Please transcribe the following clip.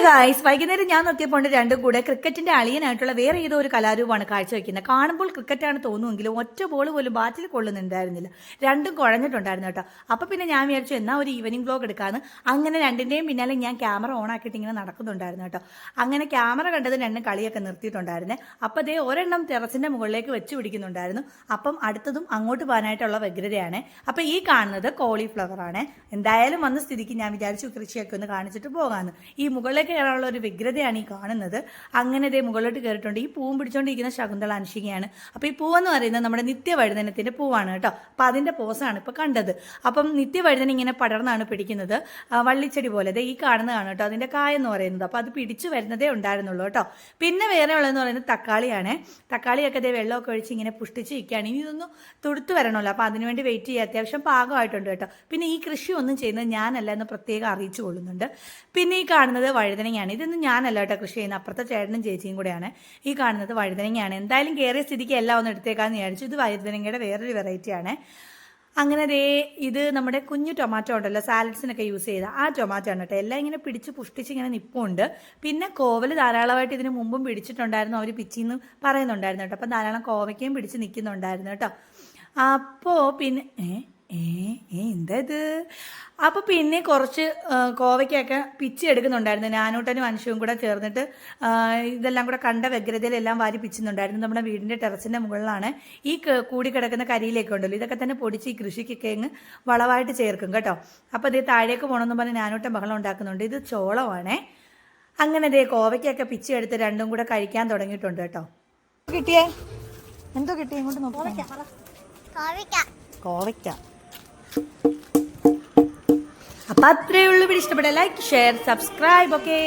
Guys, വൈകുന്നേരം ഞാൻ നോക്കിയപ്പോൾ രണ്ടും കൂടെ ക്രിക്കറ്റിന്റെ അളിയനായിട്ടുള്ള വേറെ ഏതോ ഒരു കലാരൂപമാണ് കാഴ്ചവെക്കുന്നത്. കാണുമ്പോൾ ക്രിക്കറ്റാണ് തോന്നുമെങ്കിലും ഒറ്റ ബോൾ പോലും ബാറ്റിൽ കൊള്ളുന്നുണ്ടായിരുന്നില്ല. രണ്ടും കുഴഞ്ഞിട്ടുണ്ടായിരുന്നു കേട്ടോ. അപ്പൊ പിന്നെ ഞാൻ വിചാരിച്ചു എന്നാ ഒരു ഈവനിങ് വ്ലോഗ് എടുക്കാന്ന്. അങ്ങനെ രണ്ടിന്റെയും പിന്നാലെ ഞാൻ ക്യാമറ ഓൺ ആക്കിയിട്ട് ഇങ്ങനെ നടക്കുന്നുണ്ടായിരുന്നു കേട്ടോ. അങ്ങനെ ക്യാമറ കണ്ടത് രണ്ടും കളിയൊക്കെ നിർത്തിയിട്ടുണ്ടായിരുന്നേ. അപ്പൊ അതേ ഒരെണ്ണം ടെറസിന്റെ മുകളിലേക്ക് വെച്ച് പിടിക്കുന്നുണ്ടായിരുന്നു. അപ്പം അടുത്തതും അങ്ങോട്ട് പോകാനായിട്ടുള്ള വ്യഗ്രതയാണ്. അപ്പൊ ഈ കാണുന്നത് കോളിഫ്ലവർ ആണ്. എന്തായാലും വന്ന സ്ഥിതിക്ക് ഞാൻ വിചാരിച്ചു കൃഷിയൊക്കെ ഒന്ന് കാണിച്ചിട്ട് പോകാന്ന്. ഈ മുകളിലേക്ക് കയറാനുള്ള ഒരു വ്യഗ്രതയാണ് ഈ കാണുന്നത്. അങ്ങനെ ഇതേ മുകളിലോട്ട് കയറിയിട്ടുണ്ട്. ഈ പൂവും പിടിച്ചുകൊണ്ടിരിക്കുന്ന ശകുന്തള അനുഷികയാണ്. അപ്പൊ ഈ പൂവെന്ന് പറയുന്നത് നമ്മുടെ നിത്യവഴുതനത്തിന്റെ പൂവാണ് കേട്ടോ. അപ്പൊ അതിന്റെ പോസാണ് ഇപ്പൊ കണ്ടത്. അപ്പം നിത്യവഴുതന ഇങ്ങനെ പടർന്നാണ് പിടിക്കുന്നത്, വള്ളിച്ചെടി പോലെ. ഈ കാണുന്നതാണ് കേട്ടോ അതിന്റെ കായെന്ന് പറയുന്നത്. അപ്പൊ അത് പിടിച്ചു വരുന്നതേ ഉണ്ടായിരുന്നുള്ളൂ കേട്ടോ. പിന്നെ വേറെ ഉള്ളതെന്ന് പറയുന്നത് തക്കാളിയാണ്. തക്കാളിയൊക്കെ ഇതേ വെള്ളമൊക്കെ ഒഴിച്ച് ഇങ്ങനെ പുഷ്ടിച്ച് നിൽക്കുകയാണ്. ഇനി ഇതൊന്നും തുടുത്തു വരണമല്ലോ. അപ്പൊ അതിനുവേണ്ടി വെയിറ്റ് ചെയ്യുക. അത്യാവശ്യം പാകമായിട്ടുണ്ട് കേട്ടോ. പിന്നെ ഈ കൃഷി ഒന്നും ചെയ്യുന്നത് ഞാനല്ല എന്ന് പ്രത്യേകം അറിയിച്ചു കൊള്ളുന്നുണ്ട്. പിന്നെ ഈ കാണുന്നത് വഴുതനങ്ങയാണ്. ഇതൊന്നും ഞാനല്ല കേട്ടോ കൃഷി ചെയ്യുന്നത്, അപ്പുറത്തെ ചേട്ടനും ചേച്ചിയും കൂടെയാണ്. ഈ കാണുന്നത് വഴുതനങ്ങയാണ്. എന്തായാലും കയറിയ സ്ഥിതിക്ക് എല്ലാം ഒന്ന് എടുത്തേക്കാന്ന് വിചാരിച്ചു. ഇത് വഴുതനങ്ങയുടെ വേറൊരു വെറൈറ്റിയാണ്. അങ്ങനെ ഇത് നമ്മുടെ കുഞ്ഞു ടൊമാറ്റോ ഉണ്ടല്ലോ, സാലഡ്സിനൊക്കെ യൂസ് ചെയ്ത ആ ടൊമാറ്റോ ആണ് കേട്ടോ. എല്ലാം ഇങ്ങനെ പിടിച്ച് പുഷ്ടിച്ച് ഇങ്ങനെ നിപ്പുണ്ട്. പിന്നെ കോവൽ ധാരാളമായിട്ട് ഇതിന് മുമ്പും പിടിച്ചിട്ടുണ്ടായിരുന്നു, അവർ പിച്ചിന്ന് പറയുന്നുണ്ടായിരുന്നു കേട്ടോ. അപ്പം ധാരാളം കോവയ്ക്കയും പിടിച്ച് നിൽക്കുന്നുണ്ടായിരുന്നു കേട്ടോ. അപ്പോൾ പിന്നെ എന്താ ഇത്? അപ്പൊ പിന്നെ കുറച്ച് കോവയ്ക്കൊക്കെ പിച്ചി എടുക്കുന്നുണ്ടായിരുന്നു. ഞാനൂട്ടനും അനുഷവും കൂടെ ചേർന്നിട്ട് ഇതെല്ലാം കൂടെ കണ്ട വ്യഗ്രതയിലെല്ലാം വാരി പിച്ചുന്നുണ്ടായിരുന്നു. നമ്മുടെ വീടിന്റെ ടെറസിന്റെ മുകളിലാണ് ഈ കൂടിക്കിടക്കുന്ന കരിയിലേക്ക് ഉണ്ടല്ലോ, ഇതൊക്കെ തന്നെ പൊടിച്ച് ഈ കൃഷിക്കൊക്കെ അങ്ങ് വളവായിട്ട് ചേർക്കും കേട്ടോ. അപ്പൊ ഇത് താഴേക്ക് പോകണമെന്ന് പറഞ്ഞ് ഞാനൂട്ടൻ ബഹളം ഉണ്ടാക്കുന്നുണ്ട്. ഇത് ചോളമാണേ. അങ്ങനെ ഇതേ കോവയ്ക്കൊക്കെ പിച്ചി എടുത്ത് രണ്ടും കൂടെ കഴിക്കാൻ തുടങ്ങിയിട്ടുണ്ട് കേട്ടോ. കിട്ടിയേ എന്തോ കിട്ടിയേ? ഇങ്ങോട്ട് നോക്കാം. കോവയ്ക്ക. അപ്പൊ അത്രയേ ഉള്ളൂ. ഇഷ്ടപ്പെട്ട ലൈക്ക്, ഷെയർ, സബ്സ്ക്രൈബ്. ഓക്കെ.